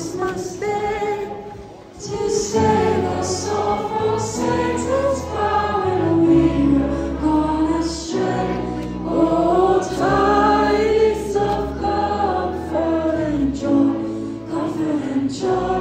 Christmas Day to save us all from Satan's power, and we were gone astray. Oh, tidings of comfort and joy, comfort and joy.